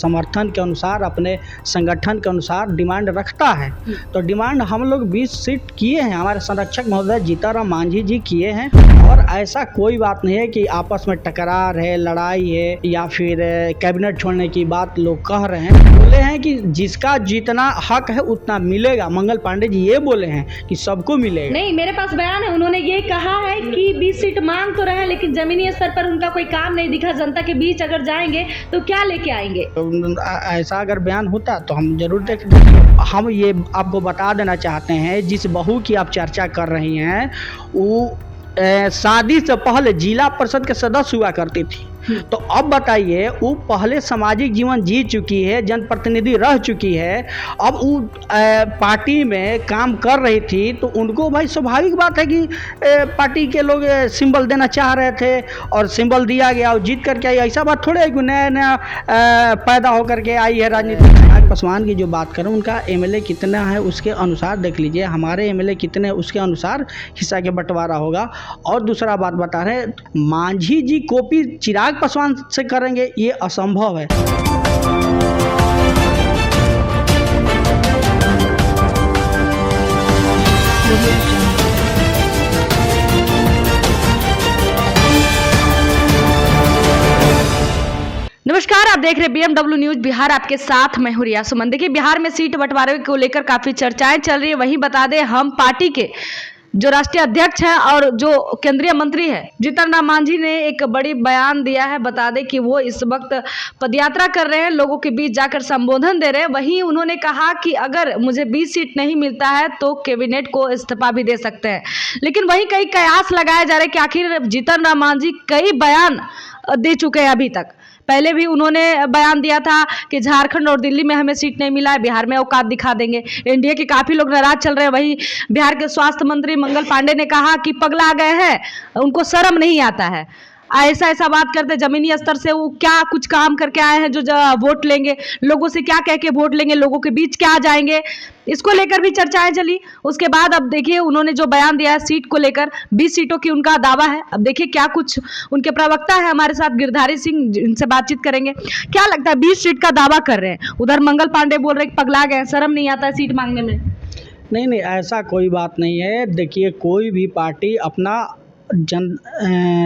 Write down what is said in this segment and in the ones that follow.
समर्थन के अनुसार, अपने संगठन के अनुसार डिमांड रखता है। तो डिमांड हम लोग 20 सीट किए हैं, हमारे संरक्षक महोदय जीतनराम मांझी जी किए हैं। और ऐसा कोई बात नहीं है कि आपस में टकरार है, लड़ाई है या फिर कैबिनेट छोड़ने की बात लोग कह रहे हैं। बोले हैं कि जिसका जितना हक है उतना मिलेगा। मंगल पांडे जी ये बोले हैं कि सबको मिलेगा। नहीं, मेरे पास बयान है, उन्होंने ये कहा है कि 20 सीट मांग तो रहे लेकिन जमीनी स्तर पर उनका कोई काम नहीं दिखा। जनता के बीच अगर जाएंगे तो क्या लेके आएंगे? तो ऐसा अगर बयान होता तो हम जरूर देखेंगे। हम ये आपको बता देना चाहते हैं, जिस बहू की आप चर्चा कर रही हैं वो शादी से पहले जिला परिषद के सदस्य हुआ करती थी। तो अब बताइए, वो पहले सामाजिक जीवन जी चुकी है, जनप्रतिनिधि रह चुकी है, अब वो पार्टी में काम कर रही थी। तो उनको भाई स्वाभाविक बात है कि पार्टी के लोग सिंबल देना चाह रहे थे और सिंबल दिया गया और जीत करके आई। ऐसा बात थोड़े है कि नया नया पैदा होकर के आई है राजनीति। पासवान की जो बात करें, उनका एमएलए कितना है उसके अनुसार देख लीजिए, हमारे एमएलए कितने उसके अनुसार हिस्सा के बंटवारा होगा। और दूसरा बात बता रहे, मांझी जी कॉपी चिराग पासवान से करेंगे, ये असंभव है। नमस्कार, आप देख रहे हैं BMW न्यूज बिहार। आपके साथ मैं हूं रिया सुमन। देखिए, बिहार में सीट बंटवारे को लेकर काफी चर्चाएं चल रही है। वहीं बता दें, हम पार्टी के जो राष्ट्रीय अध्यक्ष हैं और जो केंद्रीय मंत्री है जीतनराम मांझी ने एक बड़ी बयान दिया है। बता दें कि वो इस वक्त पदयात्रा कर रहे हैं, लोगों के बीच जाकर संबोधन दे रहे हैं। वहीं उन्होंने कहा कि अगर मुझे 20 सीट नहीं मिलता है तो कैबिनेट को इस्तीफा भी दे सकते हैं। लेकिन वहीं कई कयास लगाए जा रहे हैं कि आखिर जीतनराम मांझी कई बयान दे चुके हैं अभी तक। पहले भी उन्होंने बयान दिया था कि झारखंड और दिल्ली में हमें सीट नहीं मिला है, बिहार में औकात दिखा देंगे। एनडीए के काफी लोग नाराज चल रहे हैं। वहीं बिहार के स्वास्थ्य मंत्री मंगल पांडे ने कहा कि पगला गए हैं, उनको शर्म नहीं आता है। ऐसा बात करते, जमीनी स्तर से वो क्या कुछ काम करके आए हैं जो वोट लेंगे, लोगों से क्या कह के वोट लेंगे, लोगों के बीच क्या जाएंगे, इसको लेकर भी चर्चाएं चली। उसके बाद अब देखिए उन्होंने जो बयान दिया है सीट को लेकर, 20 सीटों की उनका दावा है। अब देखिए क्या कुछ उनके प्रवक्ता है हमारे साथ गिरधारी सिंह, इनसे बातचीत करेंगे। क्या लगता है, 20 सीट का दावा कर रहे हैं, उधर मंगल पांडे बोल रहे पगला गए, शर्म नहीं आता है सीट मांगने में? नहीं, ऐसा कोई बात नहीं है। देखिए, कोई भी पार्टी अपना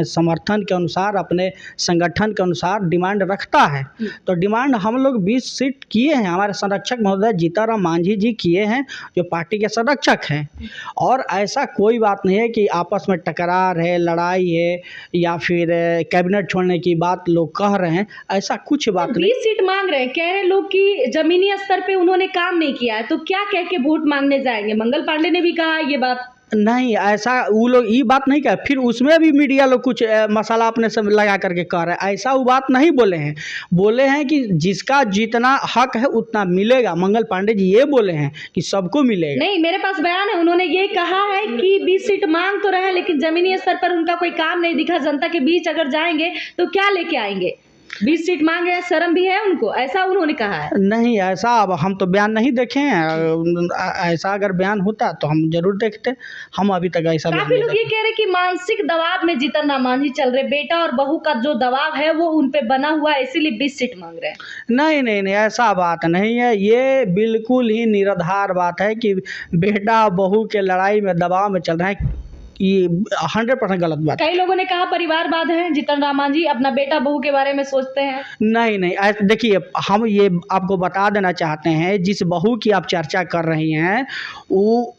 समर्थन के अनुसार, अपने संगठन के अनुसार डिमांड रखता है। तो डिमांड हम लोग 20 सीट किए हैं, हमारे संरक्षक महोदय जीतनराम मांझी जी किए हैं, जो पार्टी के संरक्षक हैं। और ऐसा कोई बात नहीं है कि आपस में टकरार है, लड़ाई है या फिर कैबिनेट छोड़ने की बात लोग कह रहे हैं, ऐसा कुछ बात नहीं। 20 सीट मांग रहे हैं, कह रहे लोग कि जमीनी स्तर पे उन्होंने काम नहीं किया है, तो क्या कह के वोट मांगने जाएंगे? मंगल पांडे ने भी कहा ये बात। नहीं, ऐसा वो लोग ये बात नहीं कहे, फिर उसमें भी मीडिया लोग कुछ मसाला अपने से लगा करके कह रहे हैं। ऐसा वो बात नहीं बोले हैं। बोले हैं कि जिसका जितना हक है उतना मिलेगा। मंगल पांडे जी ये बोले हैं कि सबको मिलेगा। नहीं, मेरे पास बयान है, उन्होंने ये कहा है कि 20 सीट मांग तो रहे लेकिन जमीनी स्तर पर उनका कोई काम नहीं दिखा। जनता के बीच अगर जाएंगे तो क्या लेके आएंगे? 20 सीट मांग रहे हैं, शर्म भी है उनको, ऐसा उन्होंने कहा है। नहीं, ऐसा अब हम तो बयान नहीं देखे हैं। ऐसा अगर बयान होता तो हम जरूर देखते। हम अभी तक ऐसा काफी लोग ये कह रहे हैं कि मानसिक दबाव में जीतनराम मांझी चल रहे, बेटा और बहू का जो दबाव है वो उन पे बना हुआ है, इसीलिए 20 सीट मांग रहे हैं। नहीं, ऐसा बात नहीं है। ये बिल्कुल ही निराधार बात है कि बेटा बहू के लड़ाई में दबाव में चल रहे हैं। ये 100% गलत बात। कई लोगों ने कहा परिवारवाद है, जीतनराम मांझी अपना बेटा बहू के बारे में सोचते हैं। नहीं, देखिए, हम ये आपको बता देना चाहते हैं, जिस बहू की आप चर्चा कर रही हैं वो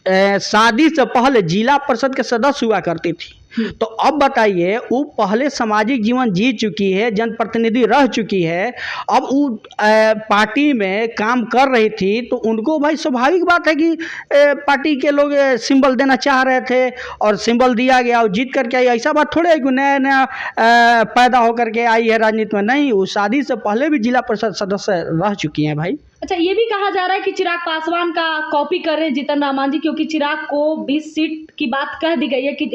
शादी से पहले जिला परिषद के सदस्य हुआ करती थी। तो अब बताइए, वो पहले सामाजिक जीवन जी चुकी है, जनप्रतिनिधि रह चुकी है, अब वो पार्टी में काम कर रही थी। तो उनको भाई स्वाभाविक बात है कि पार्टी के लोग सिंबल देना चाह रहे थे और सिंबल दिया गया और जीत करके आई। ऐसा बात थोड़े है कि नया नया पैदा होकर के आई है राजनीति में। नहीं, वो शादी से पहले भी जिला परिषद सदस्य रह चुकी हैं भाई। अच्छा, ये भी कहा जा रहा है कि चिराग पासवान का कॉपी कर रहे हैं जीतनराम मांझी, क्योंकि चिराग को 20 सीट की बात कह दी गई है कि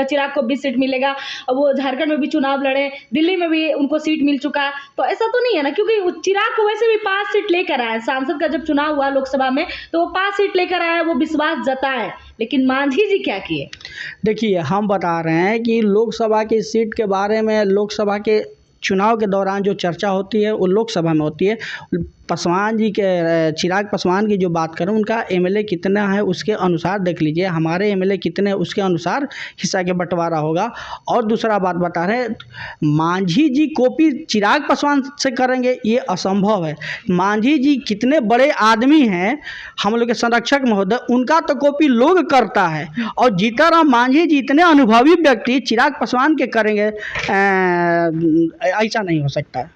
चिराग को 20 सीट मिलेगा। वो झारखंड में भी चुनाव लड़े, दिल्ली में भी उनको सीट मिल चुका है। तो ऐसा तो नहीं है ना, क्योंकि चिराग को वैसे भी 5 सीट लेकर आए। सांसद का जब चुनाव हुआ लोकसभा में तो वो 5 सीट लेकर आए, वो विश्वास जताए। लेकिन मांझी जी क्या किए? देखिए, हम बता रहे हैं कि लोकसभा की सीट के बारे में, लोकसभा के चुनाव के दौरान जो चर्चा होती है वो लोकसभा में होती है। पासवान जी के, चिराग पासवान की जो बात करूं, उनका एमएलए कितना है उसके अनुसार देख लीजिए, हमारे एमएलए कितने उसके अनुसार हिस्सा के बंटवारा होगा। और दूसरा बात बता रहे, मांझी जी कॉपी चिराग पासवान से करेंगे ये असंभव है। मांझी जी कितने बड़े आदमी हैं, हम लोग के संरक्षक महोदय, उनका तो कॉपी लोग करता है। और जीताराम मांझी जी इतने अनुभवी व्यक्ति चिराग पासवान के करेंगे, ऐसा नहीं हो सकता है।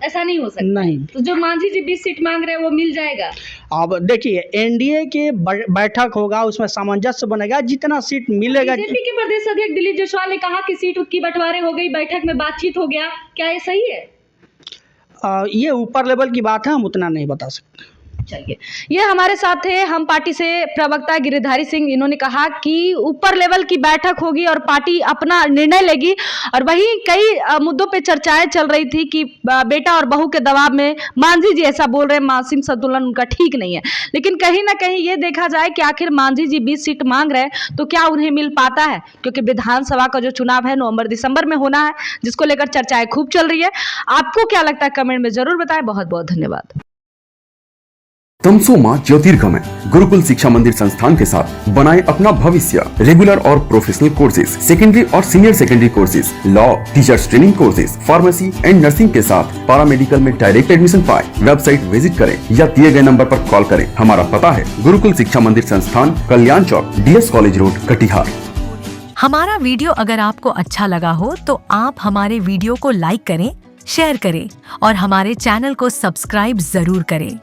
ऐसा नहीं हो सकता। नहीं। तो जो मांझी जी 20 सीट मांग रहे हैं वो मिल जाएगा। अब देखिए, एनडीए के बैठक होगा, उसमें सामंजस्य बनेगा, जितना सीट मिलेगा। बीजेपी के प्रदेश अध्यक्ष दिलीप जायसवाल ने कहा कि सीट की बंटवारे हो गई, बैठक में बातचीत हो गया, क्या ये सही है? ये ऊपर लेवल की बात है, हम उतना नहीं बता सकते। चलिए, ये हमारे साथ थे हम पार्टी से प्रवक्ता गिरिधारी सिंह। इन्होंने कहा कि ऊपर लेवल की बैठक होगी और पार्टी अपना निर्णय लेगी। और वहीं कई मुद्दों पे चर्चाएं चल रही थी कि बेटा और बहू के दबाव में मांझी जी ऐसा बोल रहे हैं, मानसिक संतुलन उनका ठीक नहीं है। लेकिन कहीं ना कहीं ये देखा जाए कि आखिर मांझी जी 20 सीट मांग रहे हैं तो क्या उन्हें मिल पाता है, क्योंकि विधानसभा का जो चुनाव है नवंबर दिसंबर में होना है, जिसको लेकर चर्चाएं खूब चल रही है। आपको क्या लगता है कमेंट में जरूर बताएं। बहुत बहुत धन्यवाद। तमसोमा ज्योतिर्गमय गुरुकुल शिक्षा मंदिर संस्थान के साथ बनाए अपना भविष्य। रेगुलर और प्रोफेशनल कोर्सेज, सेकेंडरी और senior secondary courses, law, teachers training courses, pharmacy and nursing के साथ पैरामेडिकल में डायरेक्ट एडमिशन पाए। वेबसाइट विजिट करें या दिए गए नंबर पर कॉल करें। हमारा पता है गुरुकुल शिक्षा मंदिर संस्थान, कल्याण चौक, DS कॉलेज रोड, कटिहार। हमारा वीडियो अगर आपको अच्छा लगा हो तो आप हमारे वीडियो को लाइक करें, शेयर करें और हमारे चैनल को सब्सक्राइब जरूर करें।